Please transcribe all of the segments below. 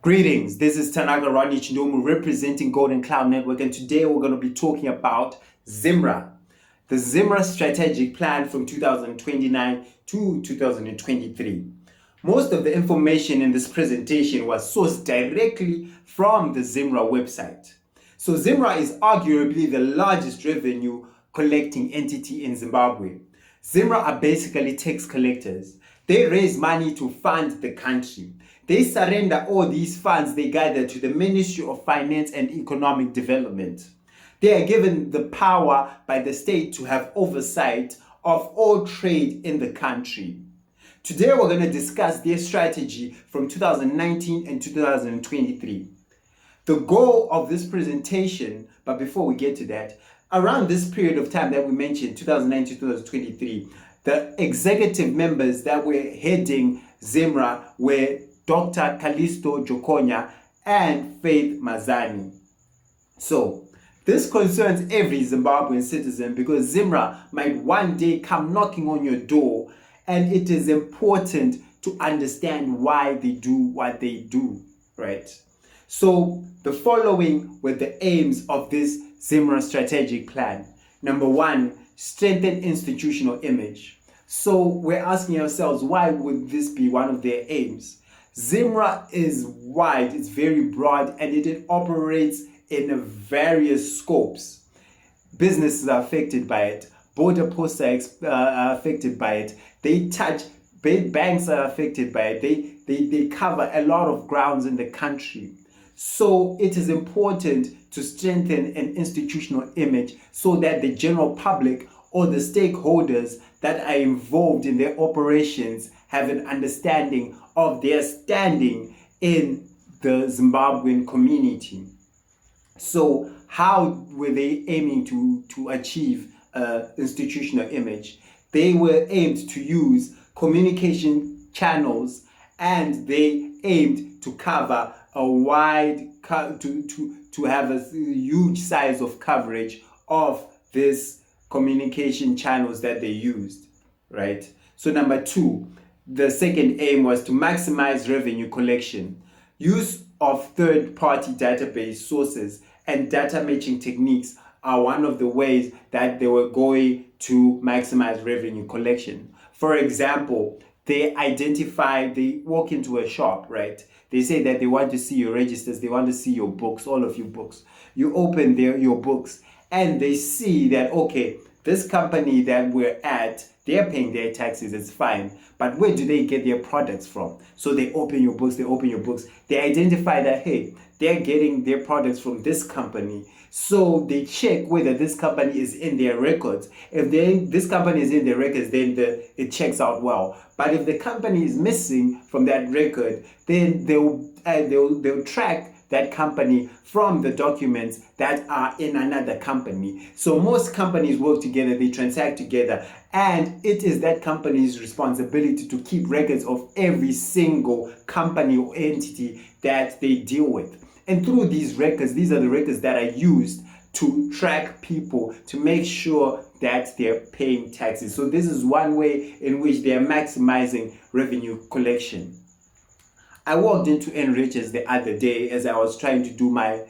Greetings, this is Tanaka Rani Chindomu representing Golden Cloud Network, and today we're going to be talking about ZIMRA, the ZIMRA strategic plan from 2029 to 2023. Most of the information in this presentation was sourced directly from the ZIMRA website. So ZIMRA is arguably the largest revenue collecting entity in Zimbabwe. ZIMRA are basically tax collectors. They raise money to fund the country. They surrender all these funds they gather to the Ministry of Finance and Economic Development. They are given the power by the state to have oversight of all trade in the country. Today we're going to discuss their strategy from 2019 and 2023. The goal of this presentation, but before we get to that, around this period of time that we mentioned, 2019 to 2023, the executive members that were heading ZIMRA were Dr. Kalisto Jokonya and Faith Mazani. So, this concerns every Zimbabwean citizen because ZIMRA might one day come knocking on your door, and it is important to understand why they do what they do, right? So, the following were the aims of this ZIMRA strategic plan. Number one, strengthen institutional image. So, we're asking ourselves, why would this be one of their aims? ZIMRA is wide, it's very broad, and it operates in various scopes. Businesses are affected by it. Border posts are affected by it. They touch, banks are affected by it. They cover a lot of grounds in the country. So it is important to strengthen an institutional image so that the general public or the stakeholders that are involved in their operations have an understanding of their standing in the Zimbabwean community. So how were they aiming to achieve institutional image? They were aimed to use communication channels, and they aimed to cover a wide, to have a huge size of coverage of this communication channels that they used, right? So number two, the second aim was to maximize revenue collection. Use of third-party database sources and data matching techniques are one of the ways that they were going to maximize revenue collection. For example, they walk into a shop, right? They say that they want to see your registers, they want to see your books, all of your books. You open your books and they see that, okay, this company that we're at, they're paying their taxes, it's fine. But where do they get their products from? So they open your books, they identify that, hey, they're getting their products from this company. So they check whether this company is in their records. If this company is in their records, then it checks out well. But if the company is missing from that record, then they'll track that company from the documents that are in another company. So most companies work together, they transact together, and it is that company's responsibility to keep records of every single company or entity that they deal with. And through these records, these are the records that are used to track people to make sure that they're paying taxes. So this is one way in which they are maximizing revenue collection. I walked into Enrich's the other day as I was trying to do my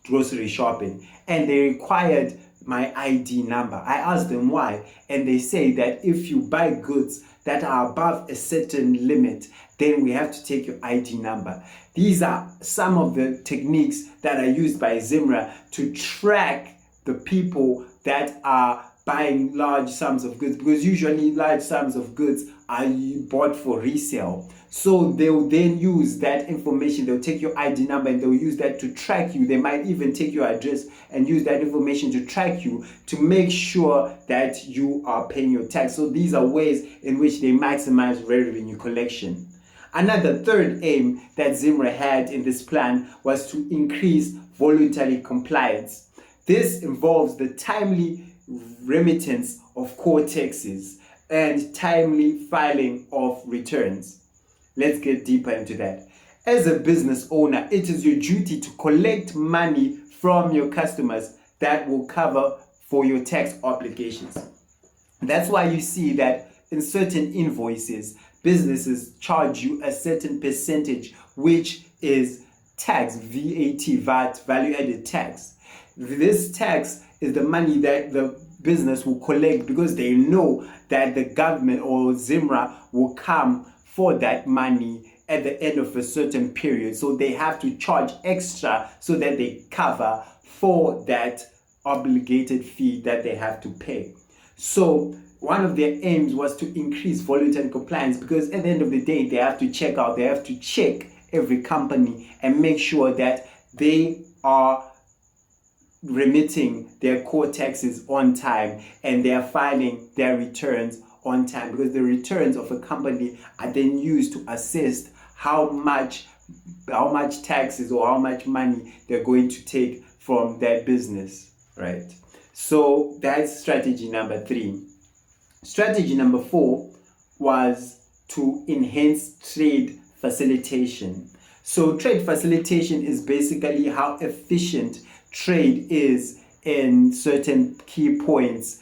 grocery shopping, and they required my ID number. I asked them why, and they say that if you buy goods that are above a certain limit, then we have to take your ID number. These are some of the techniques that are used by ZIMRA to track the people that are buying large sums of goods, because usually large sums of goods are bought for resale. So they'll then use that information, they'll take your ID number and they'll use that to track you. They might even take your address and use that information to track you to make sure that you are paying your tax. So these are ways in which they maximize revenue collection. Another third aim that ZIMRA had in this plan was to increase voluntary compliance. This involves the timely remittance of core taxes and timely filing of returns. Let's get deeper into that. As a business owner, it is your duty to collect money from your customers that will cover for your tax obligations. That's why you see that in certain invoices, businesses charge you a certain percentage, which is tax, VAT, value added tax. This tax is the money that the business will collect because they know that the government or ZIMRA will come for that money at the end of a certain period. So they have to charge extra so that they cover for that obligated fee that they have to pay. So one of their aims was to increase voluntary compliance, because at the end of the day, they have to check every company and make sure that they are remitting their core taxes on time and they are filing their returns on time, because the returns of a company are then used to assess how much taxes or how much money they're going to take from their business, right? So that's strategy number 3. Strategy number 4 was to enhance trade facilitation. So trade facilitation is basically how efficient trade is in certain key points,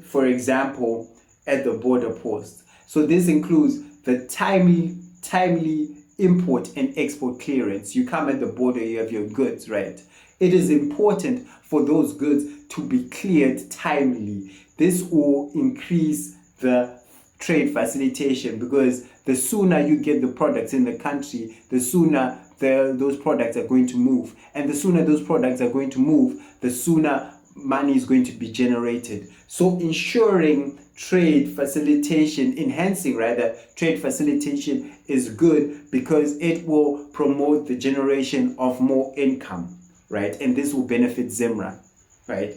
for example, at the border post. So this includes the timely import and export clearance. You come at the border, you have your goods, right? It is important for those goods to be cleared timely. This will increase the trade facilitation, because the sooner you get the products in the country, the sooner those products are going to move. And the sooner those products are going to move, the sooner money is going to be generated. So ensuring trade facilitation, enhancing rather trade facilitation is good, because it will promote the generation of more income, right? And this will benefit ZIMRA, right?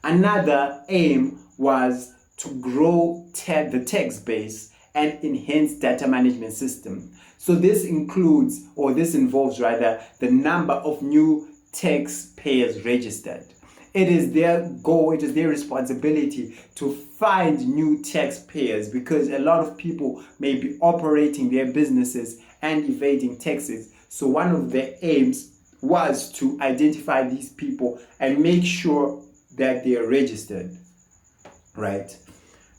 Another aim was to grow the tax base and enhance data management system. So this involves rather the number of new taxpayers registered. It is their goal, it is their responsibility to find new taxpayers, because a lot of people may be operating their businesses and evading taxes. So one of their aims was to identify these people and make sure that they are registered, right?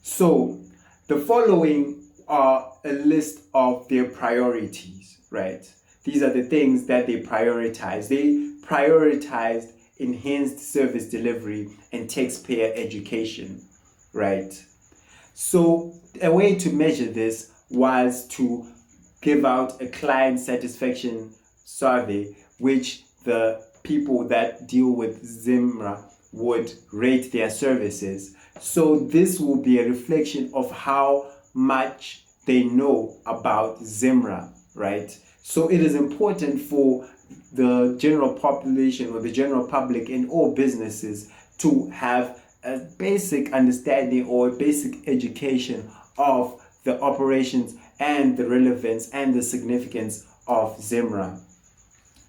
So the following are a list of their priorities, right? These are the things that they prioritize. They prioritized enhanced service delivery and taxpayer education, right? So a way to measure this was to give out a client satisfaction survey, which the people that deal with ZIMRA would rate their services. So this will be a reflection of how much they know about ZIMRA, right? So it is important for the general population or the general public in all businesses to have a basic understanding or a basic education of the operations and the relevance and the significance of ZIMRA.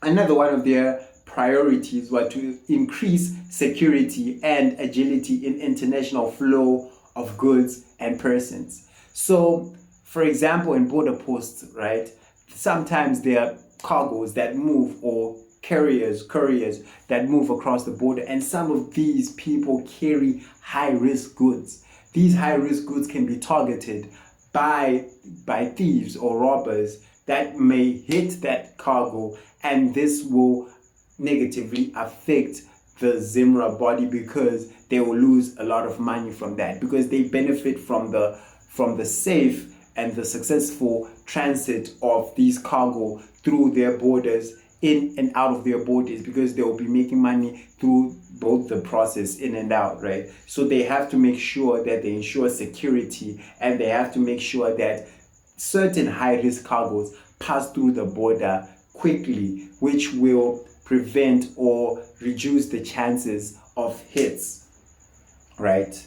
Another one of their priorities were to increase security and agility in international flow of goods and persons. So, for example, in border posts, right, sometimes there are cargoes that move, or couriers that move across the border, and some of these people carry high-risk goods. These high-risk goods can be targeted by thieves or robbers that may hit that cargo, and this will negatively affect the ZIMRA body, because they will lose a lot of money from that, because they benefit from the safe and the successful transit of these cargo through their borders, in and out of their borders, because they will be making money through both the process in and out, right? So they have to make sure that they ensure security, and they have to make sure that certain high-risk cargoes pass through the border quickly, which will prevent or reduce the chances of hits, right?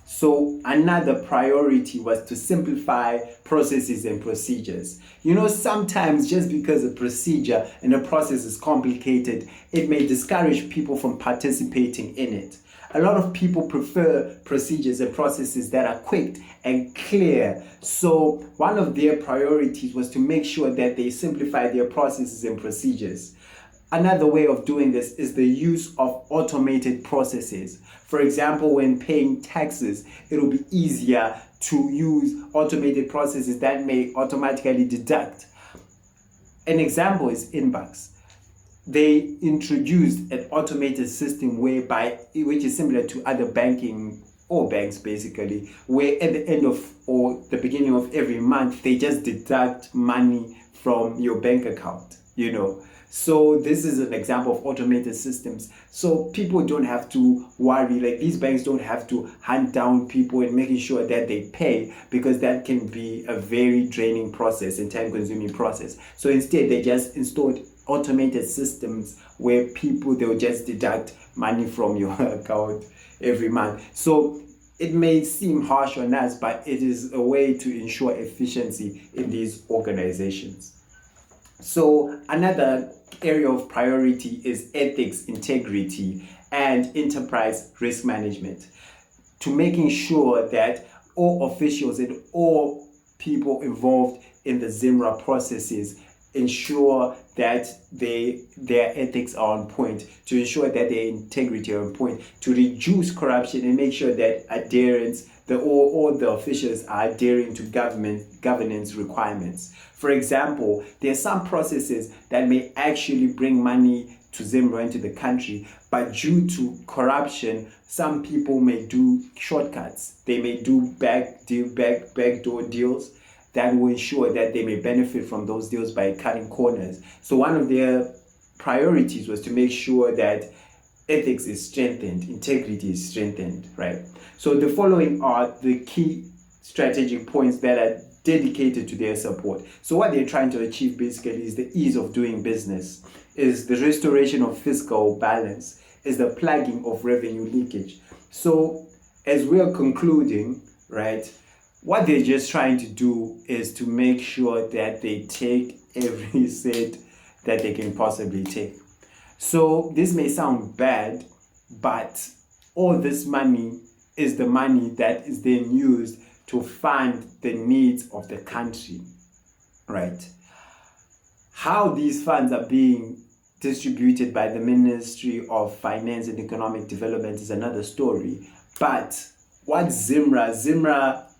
So another priority was to simplify processes and procedures. You know, sometimes just because a procedure and a process is complicated, it may discourage people from participating in it. A lot of people prefer procedures and processes that are quick and clear. So one of their priorities was to make sure that they simplify their processes and procedures. Another way of doing this is the use of automated processes. For example, when paying taxes, it will be easier to use automated processes that may automatically deduct. An example is inbox. they introduced an automated system which is similar to other banking or banks basically, where at the end of or the beginning of every month they just deduct money from your bank account, So this is an example of automated systems. So people don't have to worry, like these banks don't have to hunt down people and making sure that they pay, because that can be a very draining process and time consuming process. So instead they just installed automated systems where they'll just deduct money from your account every month. So it may seem harsh on us, but it is a way to ensure efficiency in these organizations. So another area of priority is ethics, integrity, and enterprise risk management, to making sure that all officials and all people involved in the ZIMRA processes ensure that their ethics are on point, to ensure that their integrity are on point, to reduce corruption and make sure that all the officials are adhering to governance requirements. For example, there are some processes that may actually bring money to ZIMRA into the country, but due to corruption, some people may do shortcuts. They may do backdoor deals that will ensure that they may benefit from those deals by cutting corners. So one of their priorities was to make sure that ethics is strengthened, integrity is strengthened, right? So the following are the key strategic points that are dedicated to their support. So what they're trying to achieve basically is the ease of doing business, is the restoration of fiscal balance, is the plugging of revenue leakage. So as we are concluding, right, what they're just trying to do is to make sure that they take every cent that they can possibly take. So this may sound bad, but all this money is the money that is then used to fund the needs of the country, right? How these funds are being distributed by the Ministry of Finance and Economic Development is another story. But what ZIMRA,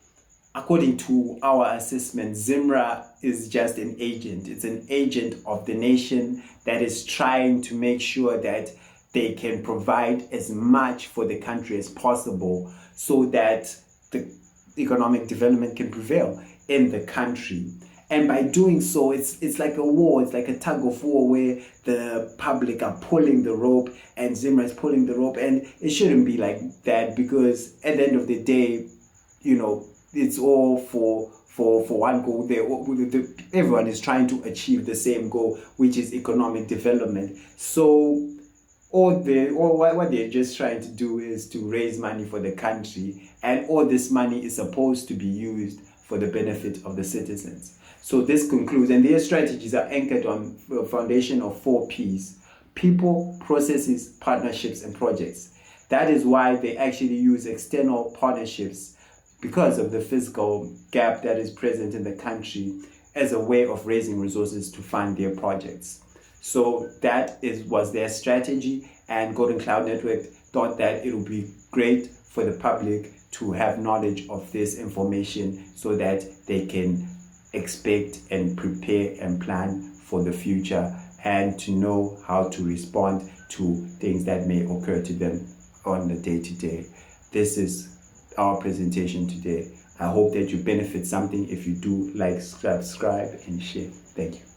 according to our assessment, ZIMRA is just an agent. It's an agent of the nation that is trying to make sure that they can provide as much for the country as possible so that the economic development can prevail in the country. And by doing so, it's like a war, it's like a tug of war where the public are pulling the rope and ZIMRA is pulling the rope. And it shouldn't be like that, because at the end of the day, it's all for one goal. Everyone is trying to achieve the same goal, which is economic development. So what they're just trying to do is to raise money for the country, and all this money is supposed to be used for the benefit of the citizens. So this concludes, and their strategies are anchored on a foundation of 4 P's: people, processes, partnerships, and projects. That is why they actually use external partnerships, because of the fiscal gap that is present in the country, as a way of raising resources to fund their projects. So that was their strategy, and Golden Cloud Network thought that it would be great for the public to have knowledge of this information so that they can expect and prepare and plan for the future, and to know how to respond to things that may occur to them on the day-to-day. This is our presentation today. I hope that you benefit something. If you do, like, subscribe, and share. Thank you.